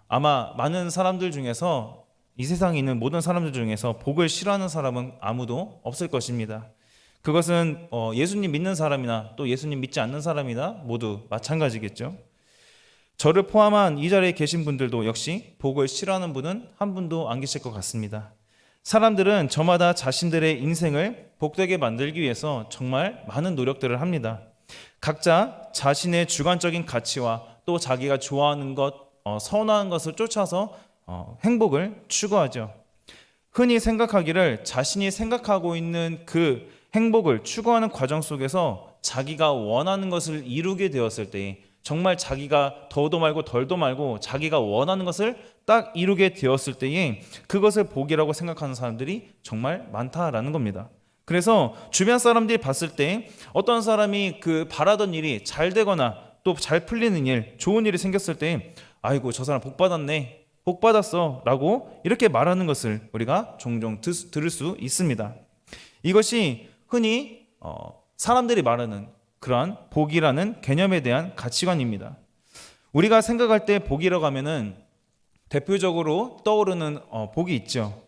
아마 많은 사람들 중에서 이 세상에 있는 모든 사람들 중에서 복을 싫어하는 사람은 아무도 없을 것입니다. 그것은 예수님 믿는 사람이나 또 예수님 믿지 않는 사람이나 모두 마찬가지겠죠. 저를 포함한 이 자리에 계신 분들도 역시 복을 싫어하는 분은 한 분도 안 계실 것 같습니다. 사람들은 저마다 자신들의 인생을 복되게 만들기 위해서 정말 많은 노력들을 합니다. 각자 자신의 주관적인 가치와 또 자기가 좋아하는 것, 선호하는 것을 쫓아서 행복을 추구하죠. 흔히 생각하기를 자신이 생각하고 있는 그 행복을 추구하는 과정 속에서 자기가 원하는 것을 이루게 되었을 때, 정말 자기가 더도 말고 덜도 말고 자기가 원하는 것을 딱 이루게 되었을 때에 그것을 복이라고 생각하는 사람들이 정말 많다라는 겁니다. 그래서 주변 사람들이 봤을 때 어떤 사람이 그 바라던 일이 잘 되거나 또 잘 풀리는 일, 좋은 일이 생겼을 때 아이고 저 사람 복 받았네, 복 받았어 라고 이렇게 말하는 것을 우리가 종종 들을 수 있습니다. 이것이 흔히 사람들이 말하는 그러한 복이라는 개념에 대한 가치관입니다. 우리가 생각할 때 복이라고 하면은 대표적으로 떠오르는 복이 있죠.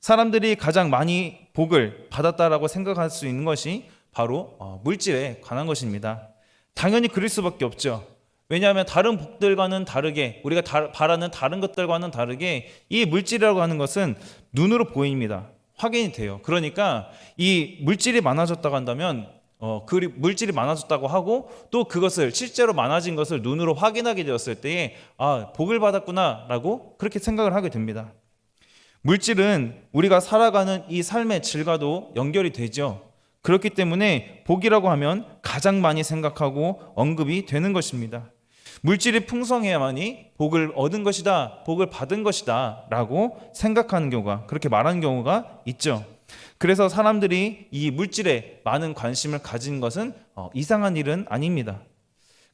사람들이 가장 많이 복을 받았다라고 생각할 수 있는 것이 바로 물질에 관한 것입니다. 당연히 그럴 수밖에 없죠. 왜냐하면 다른 복들과는 다르게, 우리가 바라는 다른 것들과는 다르게 이 물질이라고 하는 것은 눈으로 보입니다. 확인이 돼요. 그러니까 이 물질이 많아졌다고 한다면 그 물질이 많아졌다고 하고 또 그것을 실제로 많아진 것을 눈으로 확인하게 되었을 때에 복을 받았구나 라고 그렇게 생각을 하게 됩니다. 물질은 우리가 살아가는 이 삶의 질과도 연결이 되죠. 그렇기 때문에 복이라고 하면 가장 많이 생각하고 언급이 되는 것입니다. 물질이 풍성해야만이 복을 얻은 것이다, 복을 받은 것이다 라고 생각하는 경우가, 그렇게 말하는 경우가 있죠. 그래서 사람들이 이 물질에 많은 관심을 가진 것은 이상한 일은 아닙니다.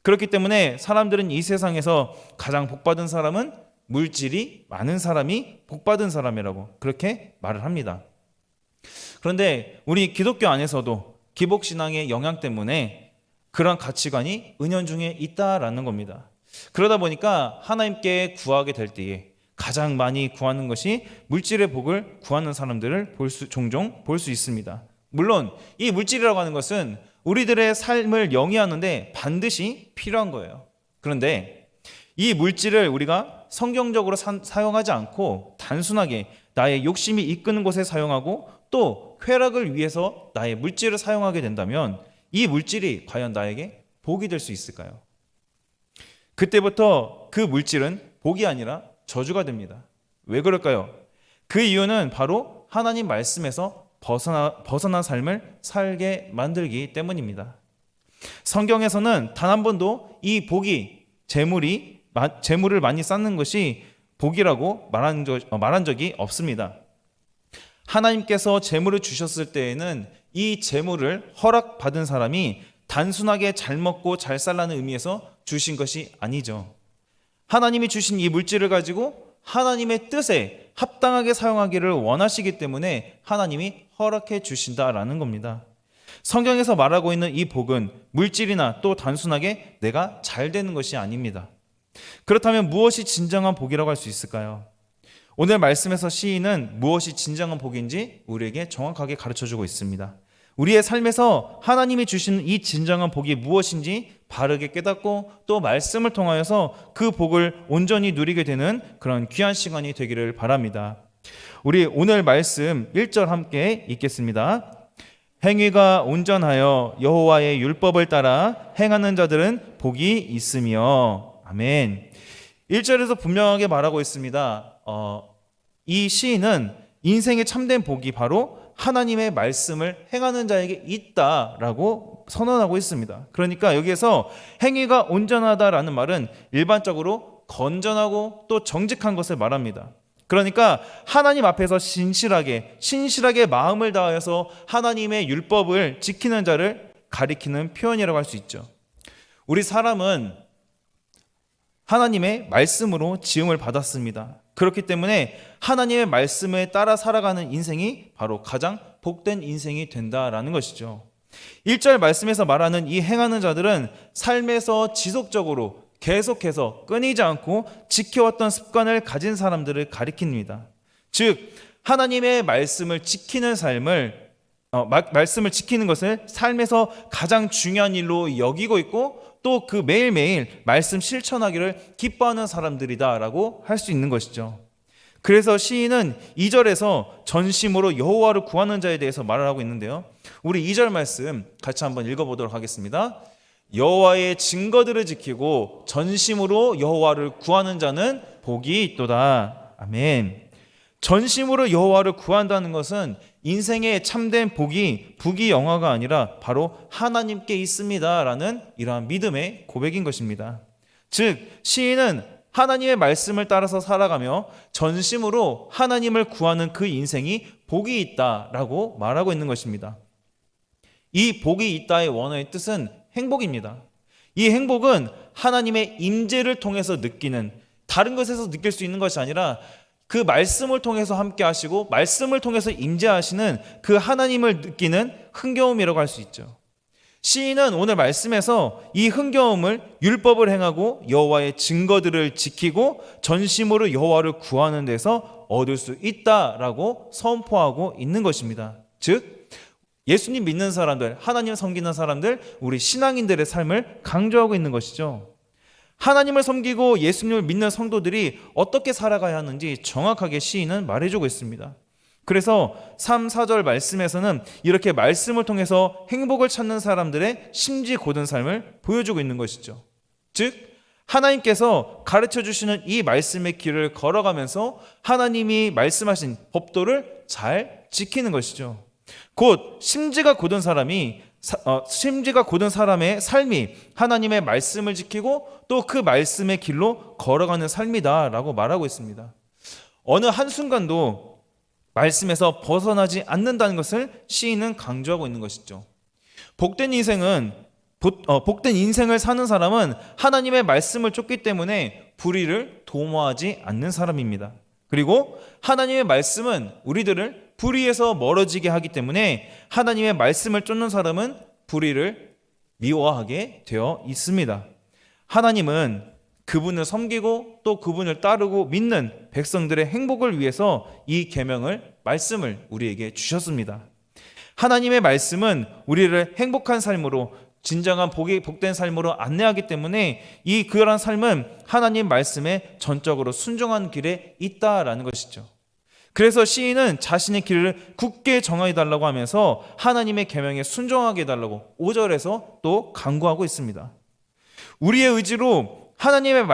그렇기 때문에 사람들은 이 세상에서 가장 복받은 사람은 물질이 많은 사람이 복받은 사람이라고 그렇게 말을 합니다. 그런데 우리 기독교 안에서도 기복신앙의 영향 때문에 그런 가치관이 은연중에 있다라는 겁니다. 그러다 보니까 하나님께 구하게 될 때에 가장 많이 구하는 것이 물질의 복을 구하는 사람들을 종종 볼 수 있습니다. 물론 이 물질이라고 하는 것은 우리들의 삶을 영위하는데 반드시 필요한 거예요. 그런데 이 물질을 우리가 성경적으로 사용하지 않고 단순하게 나의 욕심이 이끄는 곳에 사용하고 또 쾌락을 위해서 나의 물질을 사용하게 된다면 이 물질이 과연 나에게 복이 될 수 있을까요? 그때부터 그 물질은 복이 아니라 저주가 됩니다. 왜 그럴까요? 그 이유는 바로 하나님 말씀에서 벗어난 삶을 살게 만들기 때문입니다. 성경에서는 단 한 번도 이 복이 재물을 많이 쌓는 것이 복이라고 말한 적이 없습니다. 하나님께서 재물을 주셨을 때에는 이 재물을 허락받은 사람이 단순하게 잘 먹고 잘 살라는 의미에서 주신 것이 아니죠. 하나님이 주신 이 물질을 가지고 하나님의 뜻에 합당하게 사용하기를 원하시기 때문에 하나님이 허락해 주신다라는 겁니다. 성경에서 말하고 있는 이 복은 물질이나 또 단순하게 내가 잘 되는 것이 아닙니다. 그렇다면 무엇이 진정한 복이라고 할 수 있을까요? 오늘 말씀에서 시인은 무엇이 진정한 복인지 우리에게 정확하게 가르쳐주고 있습니다. 우리의 삶에서 하나님이 주신 이 진정한 복이 무엇인지 바르게 깨닫고 또 말씀을 통하여서 그 복을 온전히 누리게 되는 그런 귀한 시간이 되기를 바랍니다. 우리 오늘 말씀 1절 함께 읽겠습니다. 행위가 온전하여 여호와의 율법을 따라 행하는 자들은 복이 있으며. 아멘. 1절에서 분명하게 말하고 있습니다. 이 시인은 인생의 참된 복이 바로 하나님의 말씀을 행하는 자에게 있다라고 선언하고 있습니다. 그러니까 여기에서 행위가 온전하다라는 말은 일반적으로 건전하고 또 정직한 것을 말합니다. 그러니까 하나님 앞에서 신실하게 마음을 다하여서 하나님의 율법을 지키는 자를 가리키는 표현이라고 할 수 있죠. 우리 사람은 하나님의 말씀으로 지음을 받았습니다. 그렇기 때문에 하나님의 말씀에 따라 살아가는 인생이 바로 가장 복된 인생이 된다라는 것이죠. 1절 말씀에서 말하는 이 행하는 자들은 삶에서 지속적으로 계속해서 끊이지 않고 지켜왔던 습관을 가진 사람들을 가리킵니다. 즉 하나님의 말씀을 지키는 말씀을 지키는 것을 삶에서 가장 중요한 일로 여기고 있고 또 그 매일매일 말씀 실천하기를 기뻐하는 사람들이다라고 할 수 있는 것이죠. 그래서 시인은 2절에서 전심으로 여호와를 구하는 자에 대해서 말을 하고 있는데요. 우리 2절 말씀 같이 한번 읽어보도록 하겠습니다. 여호와의 증거들을 지키고 전심으로 여호와를 구하는 자는 복이 있도다. 아멘. 전심으로 여호와를 구한다는 것은 인생의 참된 복이 부귀영화가 아니라 바로 하나님께 있습니다라는 이러한 믿음의 고백인 것입니다. 즉 시인은 하나님의 말씀을 따라서 살아가며 전심으로 하나님을 구하는 그 인생이 복이 있다라고 말하고 있는 것입니다. 이 복이 있다의 원어의 뜻은 행복입니다. 이 행복은 하나님의 임재를 통해서 느끼는, 다른 것에서 느낄 수 있는 것이 아니라 그 말씀을 통해서 함께 하시고 말씀을 통해서 임재하시는 그 하나님을 느끼는 흥겨움이라고 할 수 있죠. 시인은 오늘 말씀에서 이 흥겨움을 율법을 행하고 여호와의 증거들을 지키고 전심으로 여호와를 구하는 데서 얻을 수 있다라고 선포하고 있는 것입니다. 즉 예수님 믿는 사람들, 하나님 섬기는 사람들, 우리 신앙인들의 삶을 강조하고 있는 것이죠. 하나님을 섬기고 예수님을 믿는 성도들이 어떻게 살아가야 하는지 정확하게 시인은 말해주고 있습니다. 그래서 3, 4절 말씀에서는 이렇게 말씀을 통해서 행복을 찾는 사람들의 심지 고든 삶을 보여주고 있는 것이죠. 즉 하나님께서 가르쳐 주시는 이 말씀의 길을 걸어가면서 하나님이 말씀하신 법도를 잘 지키는 것이죠. 곧 심지가 고든 사람의 삶이 하나님의 말씀을 지키고 또 그 말씀의 길로 걸어가는 삶이다라고 말하고 있습니다. 어느 한순간도 말씀에서 벗어나지 않는다는 것을 시인은 강조하고 있는 것이죠. 복된 인생을 사는 사람은 하나님의 말씀을 쫓기 때문에 불의를 도모하지 않는 사람입니다. 그리고 하나님의 말씀은 우리들을 불의에서 멀어지게 하기 때문에 하나님의 말씀을 쫓는 사람은 불의를 미워하게 되어 있습니다. 하나님은 그분을 섬기고 또 그분을 따르고 믿는 백성들의 행복을 위해서 이 말씀을 우리에게 주셨습니다. 하나님의 말씀은 우리를 행복한 삶으로, 진정한 복된 삶으로 안내하기 때문에 그러한 삶은 하나님 말씀에 전적으로 순종하는 길에 있다라는 것이죠. 그래서 시인은 자신의 길을 굳게 정하여달라고 하면서 하나님의 계명에 순종하게 해달라고 5절에서 또 강구하고 있습니다. 우리의 의지로 하나님의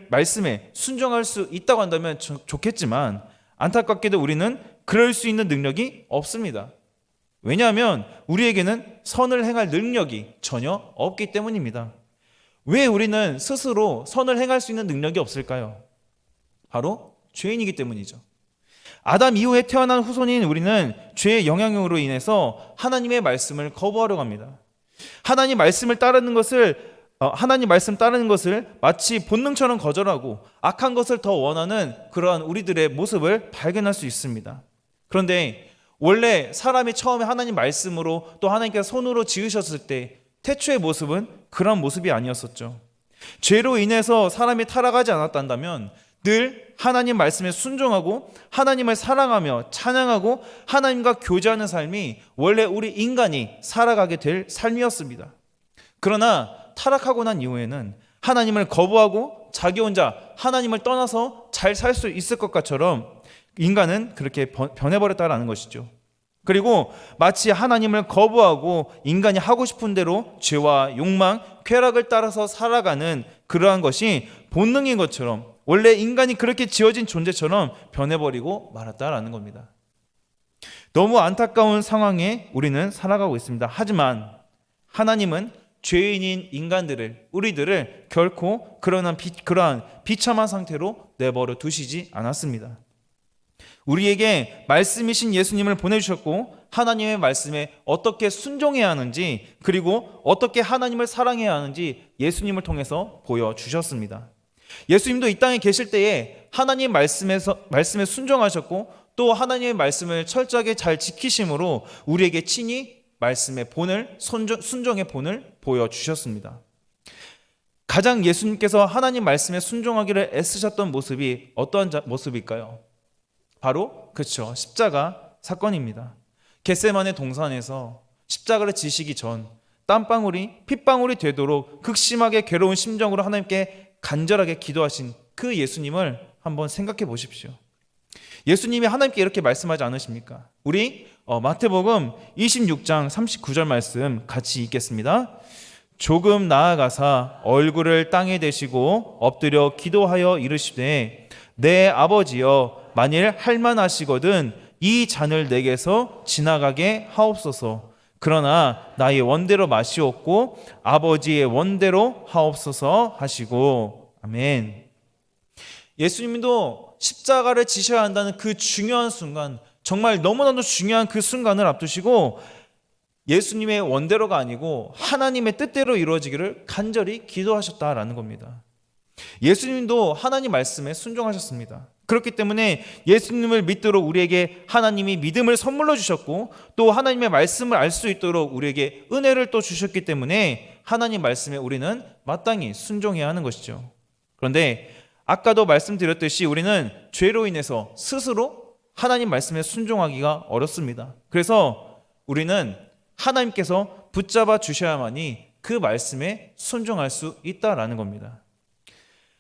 말씀에 순종할 수 있다고 한다면 좋겠지만 안타깝게도 우리는 그럴 수 있는 능력이 없습니다. 왜냐하면 우리에게는 선을 행할 능력이 전혀 없기 때문입니다. 왜 우리는 스스로 선을 행할 수 있는 능력이 없을까요? 바로 죄인이기 때문이죠. 아담 이후에 태어난 후손인 우리는 죄의 영향으로 인해서 하나님의 말씀을 거부하려고 합니다. 하나님 말씀 따르는 것을 마치 본능처럼 거절하고 악한 것을 더 원하는 그러한 우리들의 모습을 발견할 수 있습니다. 그런데 원래 사람이 처음에 하나님 말씀으로 또 하나님께서 손으로 지으셨을 때 태초의 모습은 그런 모습이 아니었었죠. 죄로 인해서 사람이 타락하지 않았다면 늘 하나님 말씀에 순종하고 하나님을 사랑하며 찬양하고 하나님과 교제하는 삶이 원래 우리 인간이 살아가게 될 삶이었습니다. 그러나 타락하고 난 이후에는 하나님을 거부하고 자기 혼자 하나님을 떠나서 잘 살 수 있을 것처럼 인간은 그렇게 변해버렸다는 것이죠. 그리고 마치 하나님을 거부하고 인간이 하고 싶은 대로 죄와 욕망, 쾌락을 따라서 살아가는 그러한 것이 본능인 것처럼 원래 인간이 그렇게 지어진 존재처럼 변해버리고 말았다라는 겁니다. 너무 안타까운 상황에 우리는 살아가고 있습니다. 하지만 하나님은 죄인인 우리들을 결코 그러한 비참한 상태로 내버려 두시지 않았습니다. 우리에게 말씀이신 예수님을 보내주셨고 하나님의 말씀에 어떻게 순종해야 하는지 그리고 어떻게 하나님을 사랑해야 하는지 예수님을 통해서 보여주셨습니다. 예수님도 이 땅에 계실 때에 하나님 말씀에 순종하셨고 또 하나님의 말씀을 철저하게 잘 지키심으로 우리에게 친히 말씀의 본을, 순종의 본을 보여주셨습니다. 가장 예수님께서 하나님 말씀에 순종하기를 애쓰셨던 모습이 어떠한 모습일까요? 바로 그렇죠. 십자가 사건입니다. 겟세마네 동산에서 십자가를 지시기 전 땀방울이 핏방울이 되도록 극심하게 괴로운 심정으로 하나님께 간절하게 기도하신 그 예수님을 한번 생각해 보십시오. 예수님이 하나님께 이렇게 말씀하지 않으십니까? 우리 마태복음 26장 39절 말씀 같이 읽겠습니다. 조금 나아가사 얼굴을 땅에 대시고 엎드려 기도하여 이르시되 내 아버지여 만일 할만하시거든 이 잔을 내게서 지나가게 하옵소서. 그러나 나의 원대로 마시옵고 아버지의 원대로 하옵소서 하시고. 아멘. 예수님도 십자가를 지셔야 한다는 그 중요한 순간, 정말 너무나도 중요한 그 순간을 앞두시고 예수님의 원대로가 아니고 하나님의 뜻대로 이루어지기를 간절히 기도하셨다라는 겁니다. 예수님도 하나님 말씀에 순종하셨습니다. 그렇기 때문에 예수님을 믿도록 우리에게 하나님이 믿음을 선물로 주셨고 또 하나님의 말씀을 알 수 있도록 우리에게 은혜를 또 주셨기 때문에 하나님 말씀에 우리는 마땅히 순종해야 하는 것이죠. 그런데 아까도 말씀드렸듯이 우리는 죄로 인해서 스스로 하나님 말씀에 순종하기가 어렵습니다. 그래서 우리는 하나님께서 붙잡아 주셔야만이 그 말씀에 순종할 수 있다라는 겁니다.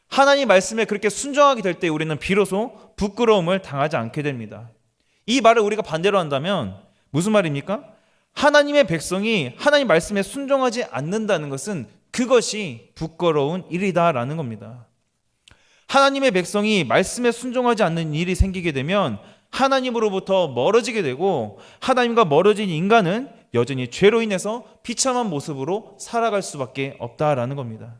하나님 말씀에 그렇게 순종하게 될 때 우리는 비로소 부끄러움을 당하지 않게 됩니다. 이 말을 우리가 반대로 한다면 무슨 말입니까? 하나님의 백성이 하나님 말씀에 순종하지 않는다는 것은 그것이 부끄러운 일이다라는 겁니다. 하나님의 백성이 말씀에 순종하지 않는 일이 생기게 되면 하나님으로부터 멀어지게 되고 하나님과 멀어진 인간은 여전히 죄로 인해서 비참한 모습으로 살아갈 수밖에 없다라는 겁니다.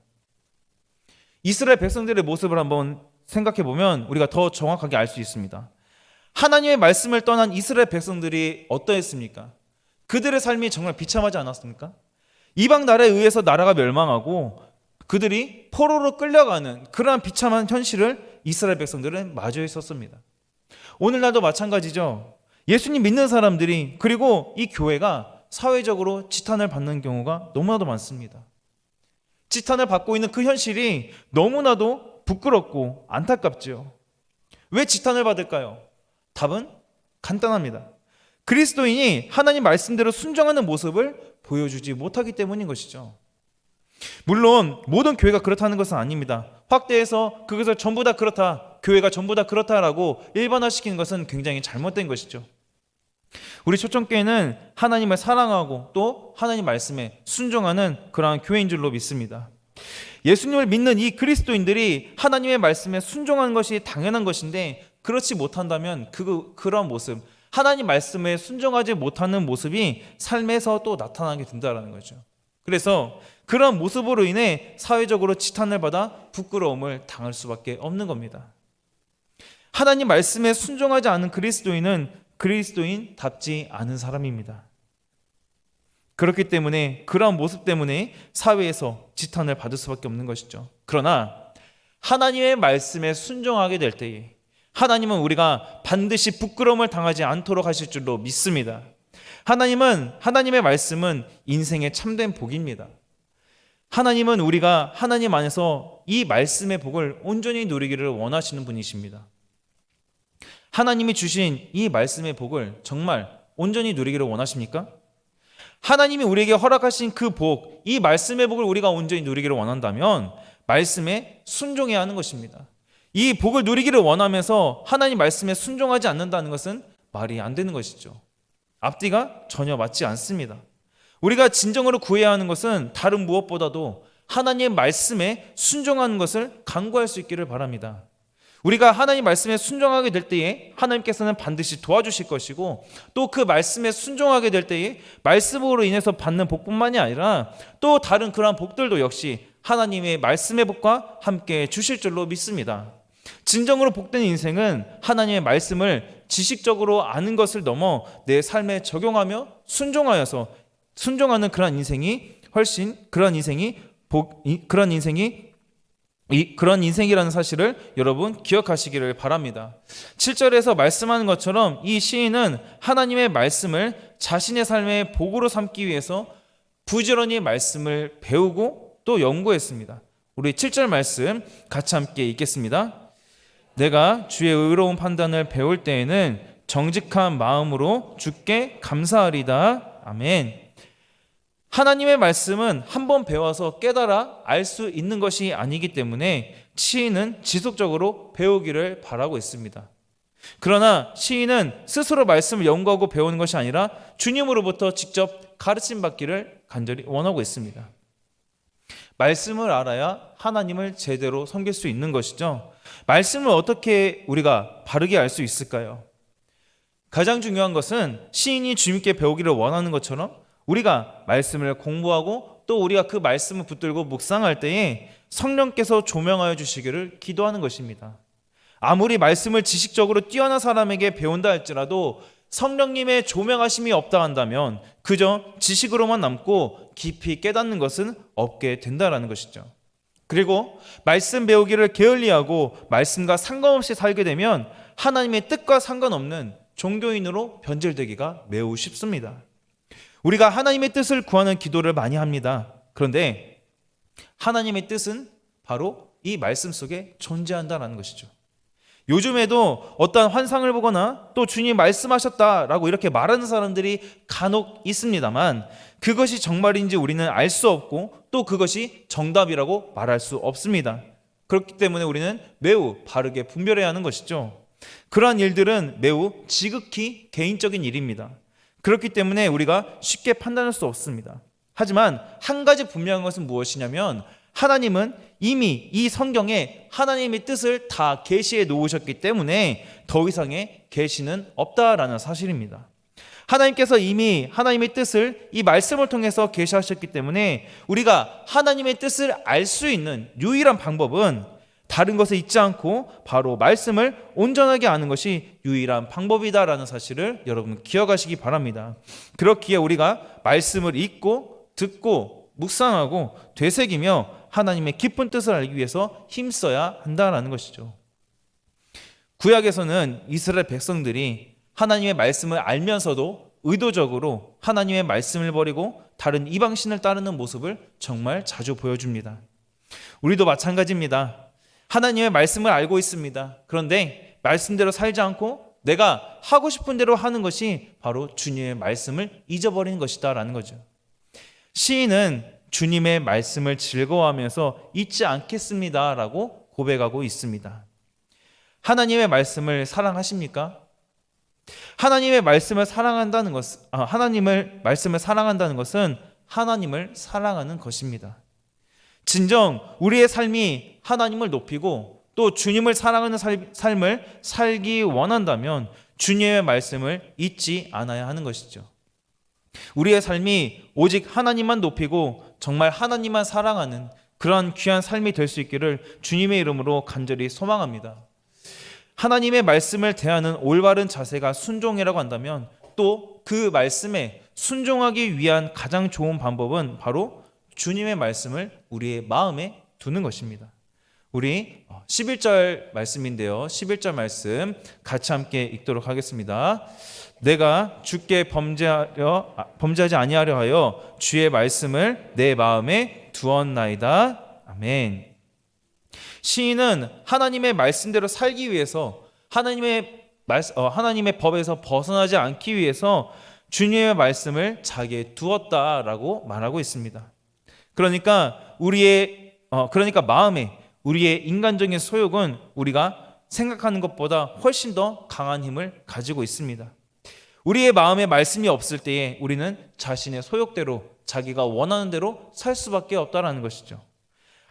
이스라엘 백성들의 모습을 한번 생각해 보면 우리가 더 정확하게 알 수 있습니다. 하나님의 말씀을 떠난 이스라엘 백성들이 어떠했습니까? 그들의 삶이 정말 비참하지 않았습니까? 이방 나라에 의해서 나라가 멸망하고 그들이 포로로 끌려가는 그러한 비참한 현실을 이스라엘 백성들은 마주해 있었습니다. 오늘날도 마찬가지죠. 예수님 믿는 사람들이 그리고 이 교회가 사회적으로 지탄을 받는 경우가 너무나도 많습니다. 지탄을 받고 있는 그 현실이 너무나도 부끄럽고 안타깝죠. 왜 지탄을 받을까요? 답은 간단합니다. 그리스도인이 하나님 말씀대로 순종하는 모습을 보여주지 못하기 때문인 것이죠. 물론 모든 교회가 그렇다는 것은 아닙니다. 확대해서 그것을 전부 다 그렇다, 교회가 전부 다 그렇다라고 일반화시키는 것은 굉장히 잘못된 것이죠. 우리 초청교회는 하나님을 사랑하고 또 하나님 말씀에 순종하는 그러한 교회인 줄로 믿습니다. 예수님을 믿는 이 그리스도인들이 하나님의 말씀에 순종하는 것이 당연한 것인데 그렇지 못한다면 그런 모습, 하나님 말씀에 순종하지 못하는 모습이 삶에서 또 나타나게 된다는 거죠. 그래서 그런 모습으로 인해 사회적으로 지탄을 받아 부끄러움을 당할 수밖에 없는 겁니다. 하나님 말씀에 순종하지 않은 그리스도인은 그리스도인답지 않은 사람입니다. 그렇기 때문에 그러한 모습 때문에 사회에서 지탄을 받을 수밖에 없는 것이죠. 그러나 하나님의 말씀에 순종하게 될 때에 하나님은 우리가 반드시 부끄러움을 당하지 않도록 하실 줄로 믿습니다. 하나님의 말씀은 인생의 참된 복입니다. 하나님은 우리가 하나님 안에서 이 말씀의 복을 온전히 누리기를 원하시는 분이십니다. 하나님이 주신 이 말씀의 복을 정말 온전히 누리기를 원하십니까? 하나님이 우리에게 허락하신 그 복, 이 말씀의 복을 우리가 온전히 누리기를 원한다면 말씀에 순종해야 하는 것입니다. 이 복을 누리기를 원하면서 하나님 말씀에 순종하지 않는다는 것은 말이 안 되는 것이죠. 앞뒤가 전혀 맞지 않습니다. 우리가 진정으로 구해야 하는 것은 다른 무엇보다도 하나님의 말씀에 순종하는 것을 간구할 수 있기를 바랍니다. 우리가 하나님 말씀에 순종하게 될 때에 하나님께서는 반드시 도와주실 것이고 또 그 말씀에 순종하게 될 때에 말씀으로 인해서 받는 복뿐만이 아니라 또 다른 그러한 복들도 역시 하나님의 말씀의 복과 함께 주실 줄로 믿습니다. 진정으로 복된 인생은 하나님의 말씀을 지식적으로 아는 것을 넘어 내 삶에 적용하며 순종하는 그런 인생이 훨씬 그런 인생이라는 사실을 여러분 기억하시기를 바랍니다. 7절에서 말씀하는 것처럼 이 시인은 하나님의 말씀을 자신의 삶의 복으로 삼기 위해서 부지런히 말씀을 배우고 또 연구했습니다. 우리 7절 말씀 같이 함께 읽겠습니다. 내가 주의 의로운 판단을 배울 때에는 정직한 마음으로 주께 감사하리다. 아멘. 하나님의 말씀은 한번 배워서 깨달아 알 수 있는 것이 아니기 때문에 시인은 지속적으로 배우기를 바라고 있습니다. 그러나 시인은 스스로 말씀을 연구하고 배우는 것이 아니라 주님으로부터 직접 가르침 받기를 간절히 원하고 있습니다. 말씀을 알아야 하나님을 제대로 섬길 수 있는 것이죠. 말씀을 어떻게 우리가 바르게 알 수 있을까요? 가장 중요한 것은 시인이 주님께 배우기를 원하는 것처럼 우리가 말씀을 공부하고 또 우리가 그 말씀을 붙들고 묵상할 때에 성령께서 조명하여 주시기를 기도하는 것입니다. 아무리 말씀을 지식적으로 뛰어난 사람에게 배운다 할지라도 성령님의 조명하심이 없다 한다면 그저 지식으로만 남고 깊이 깨닫는 것은 없게 된다라는 것이죠. 그리고 말씀 배우기를 게을리하고 말씀과 상관없이 살게 되면 하나님의 뜻과 상관없는 종교인으로 변질되기가 매우 쉽습니다. 우리가 하나님의 뜻을 구하는 기도를 많이 합니다. 그런데 하나님의 뜻은 바로 이 말씀 속에 존재한다는 것이죠. 요즘에도 어떤 환상을 보거나 또 주님 말씀하셨다라고 이렇게 말하는 사람들이 간혹 있습니다만 그것이 정말인지 우리는 알 수 없고 또 그것이 정답이라고 말할 수 없습니다. 그렇기 때문에 우리는 매우 바르게 분별해야 하는 것이죠. 그러한 일들은 매우 지극히 개인적인 일입니다. 그렇기 때문에 우리가 쉽게 판단할 수 없습니다. 하지만 한 가지 분명한 것은 무엇이냐면 하나님은 이미 이 성경에 하나님의 뜻을 다 계시해 놓으셨기 때문에 더 이상의 계시는 없다라는 사실입니다. 하나님께서 이미 하나님의 뜻을 이 말씀을 통해서 계시하셨기 때문에 우리가 하나님의 뜻을 알 수 있는 유일한 방법은 다른 것에 있지 않고 바로 말씀을 온전하게 아는 것이 유일한 방법이다라는 사실을 여러분 기억하시기 바랍니다. 그렇기에 우리가 말씀을 읽고 듣고 묵상하고 되새기며 하나님의 깊은 뜻을 알기 위해서 힘써야 한다는 것이죠. 구약에서는 이스라엘 백성들이 하나님의 말씀을 알면서도 의도적으로 하나님의 말씀을 버리고 다른 이방신을 따르는 모습을 정말 자주 보여줍니다. 우리도 마찬가지입니다. 하나님의 말씀을 알고 있습니다. 그런데 말씀대로 살지 않고 내가 하고 싶은 대로 하는 것이 바로 주님의 말씀을 잊어버리는 것이다라는 거죠. 시인은 주님의 말씀을 즐거워하면서 잊지 않겠습니다라고 고백하고 있습니다. 하나님의 말씀을 사랑하십니까? 하나님의 말씀을 사랑한다는 것은 말씀을 사랑한다는 것은 하나님을 사랑하는 것입니다. 진정 우리의 삶이 하나님을 높이고 또 주님을 사랑하는 삶을 살기 원한다면 주님의 말씀을 잊지 않아야 하는 것이죠. 우리의 삶이 오직 하나님만 높이고 정말 하나님만 사랑하는 그러한 귀한 삶이 될 수 있기를 주님의 이름으로 간절히 소망합니다. 하나님의 말씀을 대하는 올바른 자세가 순종이라고 한다면 또 그 말씀에 순종하기 위한 가장 좋은 방법은 바로 주님의 말씀을 우리의 마음에 두는 것입니다. 우리 11절 말씀인데요. 11절 말씀 같이 함께 읽도록 하겠습니다. 내가 주께 범죄하지 아니하려 하여 주의 말씀을 내 마음에 두었나이다. 아멘. 시인은 하나님의 말씀대로 살기 위해서 하나님의 법에서 벗어나지 않기 위해서 주님의 말씀을 자기에 두었다라고 말하고 있습니다. 그러니까 마음에 우리의 인간적인 소욕은 우리가 생각하는 것보다 훨씬 더 강한 힘을 가지고 있습니다. 우리의 마음에 말씀이 없을 때에 우리는 자신의 소욕대로 자기가 원하는 대로 살 수밖에 없다라는 것이죠.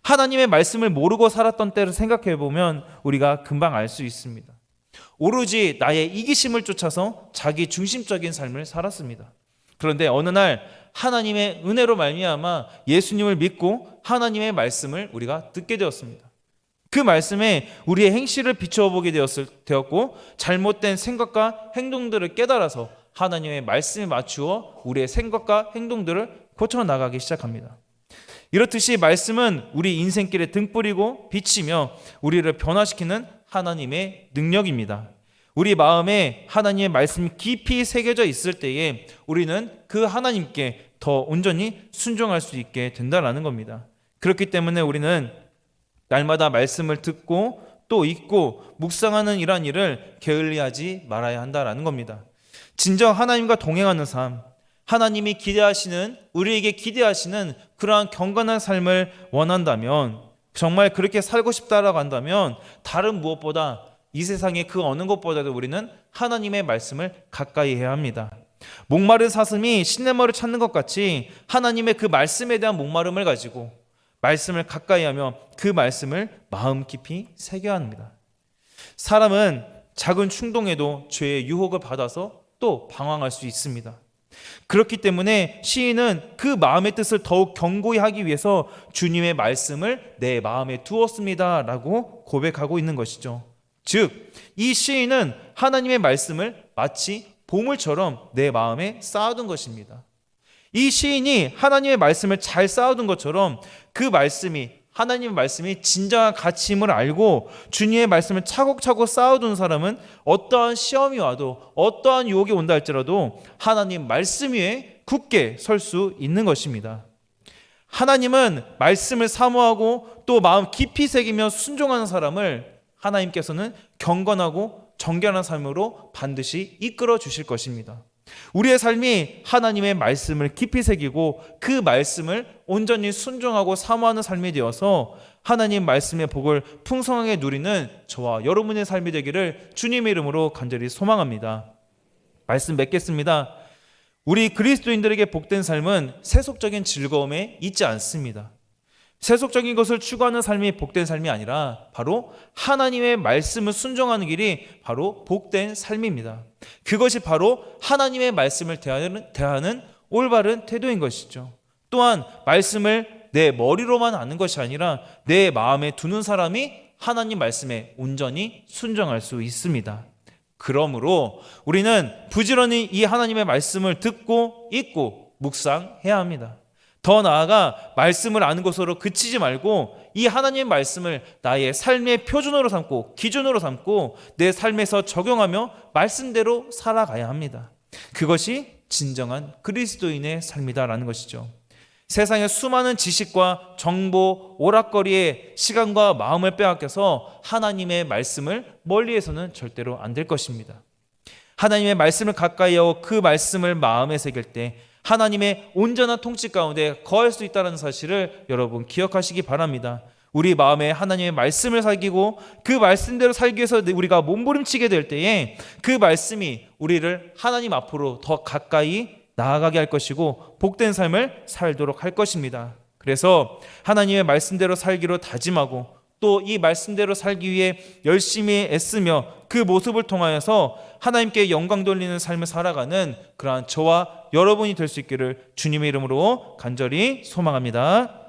하나님의 말씀을 모르고 살았던 때를 생각해 보면 우리가 금방 알 수 있습니다. 오로지 나의 이기심을 쫓아서 자기 중심적인 삶을 살았습니다. 그런데 어느 날 하나님의 은혜로 말미암아 예수님을 믿고 하나님의 말씀을 우리가 듣게 되었습니다. 그 말씀에 우리의 행실을 비추어 보게 되었고 잘못된 생각과 행동들을 깨달아서 하나님의 말씀에 맞추어 우리의 생각과 행동들을 고쳐나가기 시작합니다. 이렇듯이 말씀은 우리 인생길에 등불이고 비치며 우리를 변화시키는 하나님의 능력입니다. 우리 마음에 하나님의 말씀이 깊이 새겨져 있을 때에 우리는 그 하나님께 더 온전히 순종할 수 있게 된다는 겁니다. 그렇기 때문에 우리는 날마다 말씀을 듣고 또 읽고 묵상하는 이러한 일을 게을리하지 말아야 한다라는 겁니다. 진정 하나님과 동행하는 삶, 하나님이 기대하시는, 우리에게 기대하시는 그러한 경건한 삶을 원한다면, 정말 그렇게 살고 싶다라고 한다면 다른 무엇보다 이 세상의 그 어느 것보다도 우리는 하나님의 말씀을 가까이 해야 합니다. 목마른 사슴이 시냇물을 찾는 것 같이 하나님의 그 말씀에 대한 목마름을 가지고 말씀을 가까이 하며 그 말씀을 마음 깊이 새겨야 합니다. 사람은 작은 충동에도 죄의 유혹을 받아서 또 방황할 수 있습니다. 그렇기 때문에 시인은 그 마음의 뜻을 더욱 견고히 하기 위해서 주님의 말씀을 내 마음에 두었습니다 라고 고백하고 있는 것이죠. 즉, 이 시인은 하나님의 말씀을 마치 보물처럼 내 마음에 쌓아둔 것입니다. 이 시인이 하나님의 말씀을 잘 쌓아둔 것처럼 그 말씀이, 하나님의 말씀이 진정한 가치임을 알고 주님의 말씀을 차곡차곡 쌓아둔 사람은 어떠한 시험이 와도 어떠한 유혹이 온다 할지라도 하나님 말씀 위에 굳게 설 수 있는 것입니다. 하나님은 말씀을 사모하고 또 마음 깊이 새기며 순종하는 사람을 하나님께서는 경건하고 정결한 삶으로 반드시 이끌어 주실 것입니다. 우리의 삶이 하나님의 말씀을 깊이 새기고 그 말씀을 온전히 순종하고 사모하는 삶이 되어서 하나님 말씀의 복을 풍성하게 누리는 저와 여러분의 삶이 되기를 주님의 이름으로 간절히 소망합니다. 말씀 맺겠습니다. 우리 그리스도인들에게 복된 삶은 세속적인 즐거움에 있지 않습니다. 세속적인 것을 추구하는 삶이 복된 삶이 아니라 바로 하나님의 말씀을 순종하는 길이 바로 복된 삶입니다. 그것이 바로 하나님의 말씀을 대하는 올바른 태도인 것이죠. 또한 말씀을 내 머리로만 아는 것이 아니라 내 마음에 두는 사람이 하나님 말씀에 온전히 순종할 수 있습니다. 그러므로 우리는 부지런히 이 하나님의 말씀을 듣고 읽고 묵상해야 합니다. 더 나아가 말씀을 아는 것으로 그치지 말고 이 하나님의 말씀을 나의 삶의 표준으로 삼고 기준으로 삼고 내 삶에서 적용하며 말씀대로 살아가야 합니다. 그것이 진정한 그리스도인의 삶이다라는 것이죠. 세상의 수많은 지식과 정보, 오락거리에 시간과 마음을 빼앗겨서 하나님의 말씀을 멀리해서는 절대로 안 될 것입니다. 하나님의 말씀을 가까이 하고 그 말씀을 마음에 새길 때 하나님의 온전한 통치 가운데 거할 수 있다는 사실을 여러분 기억하시기 바랍니다. 우리 마음에 하나님의 말씀을 새기고 그 말씀대로 살기 위해서 우리가 몸부림치게 될 때에 그 말씀이 우리를 하나님 앞으로 더 가까이 나아가게 할 것이고 복된 삶을 살도록 할 것입니다. 그래서 하나님의 말씀대로 살기로 다짐하고 또 이 말씀대로 살기 위해 열심히 애쓰며 그 모습을 통하여서 하나님께 영광 돌리는 삶을 살아가는 그러한 저와 여러분이 될 수 있기를 주님의 이름으로 간절히 소망합니다.